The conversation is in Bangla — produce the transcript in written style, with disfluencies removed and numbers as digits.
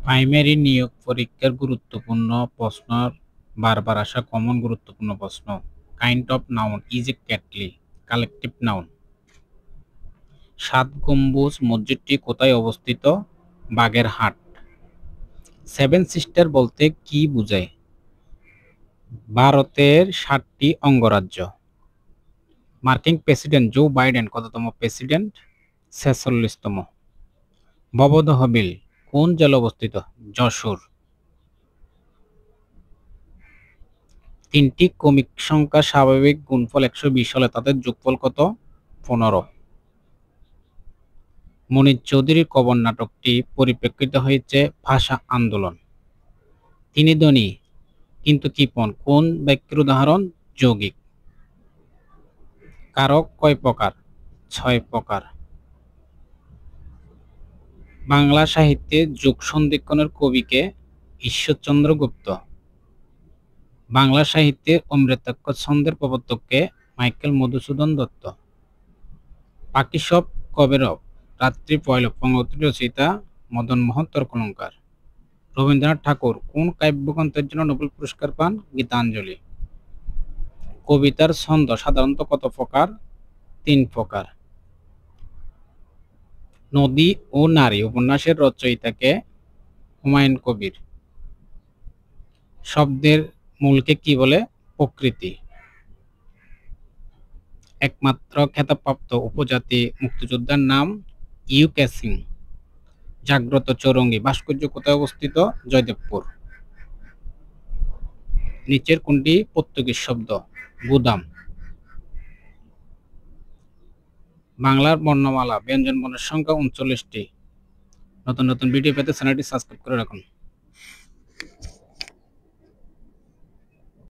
প্রাইমারি নিয়োগ পরীক্ষার গুরুত্বপূর্ণ প্রশ্ন, বারবার আসা কমন গুরুত্বপূর্ণ প্রশ্ন। Kind of noun is a ক্যাটলি, collective noun. সাত গম্বুজ মসজিদটি কোথায় অবস্থিত? বাগেরহাট। সেভেন সিস্টার বলতে কি বোঝায়? ভারতের 7টি অঙ্গরাজ্য। মার্কিন প্রেসিডেন্ট জো বাইডেন কততম প্রেসিডেন্ট? 46তম। ভবদহ বিল কোন জেলা অবস্থিত? যশোর। তিনটি ক্রমিক সংখ্যার স্বাভাবিক গুণফল 120 হলে তাদের যোগফল কত? 15। মনির চৌধুরীর কবর নাটকটি পরিপ্রেক্ষিত হয়েছে ভাষা আন্দোলন। তিনি ধনী কিন্তু কৃপণ কোন বাক্যের উদাহরণ? যৌগিক। কারক কয় প্রকার? 6 প্রকার। বাংলা সাহিত্যে যুগ সন্ধিক্ষণের কবিকে? ঈশ্বরচন্দ্র গুপ্ত। বাংলা সাহিত্যের অমৃতাক্ষর ছন্দের প্রবর্তককে? মাইকেল মধুসূদন দত্ত। পাখিসব কবে রব? রাত্রি পয়ল বঙ্গবন্ধুর রচয়িতা মদনমোহন তর্কলঙ্কার। রবীন্দ্রনাথ ঠাকুর কোন কাব্যগ্রন্থের জন্য নোবেল পুরস্কার পান? গীতাঞ্জলি। কবিতার ছন্দ সাধারণত কত প্রকার? 3 প্রকার। নদী ও নারী উপন্যাসের রচয়িতাকে? হুমায়ুন কবির। শব্দের মূলকে কি বলে? প্রকৃতি। একমাত্র খেতাবপ্রাপ্ত উপজাতি মুক্তিযোদ্ধার নাম? ইউকে সিং। জাগ্রত চৌরঙ্গী ভাস্কর্য কোথায় অবস্থিত? জয়দেবপুর। নিচের কোনটি পর্তুগিজ শব্দ? গুদাম। বাংলার বর্ণমালা ব্যঞ্জনবর্ণের সংখ্যা 39টি। নতুন নতুন ভিডিও পেতে চ্যানেলটি সাবস্ক্রাইব করে রাখুন।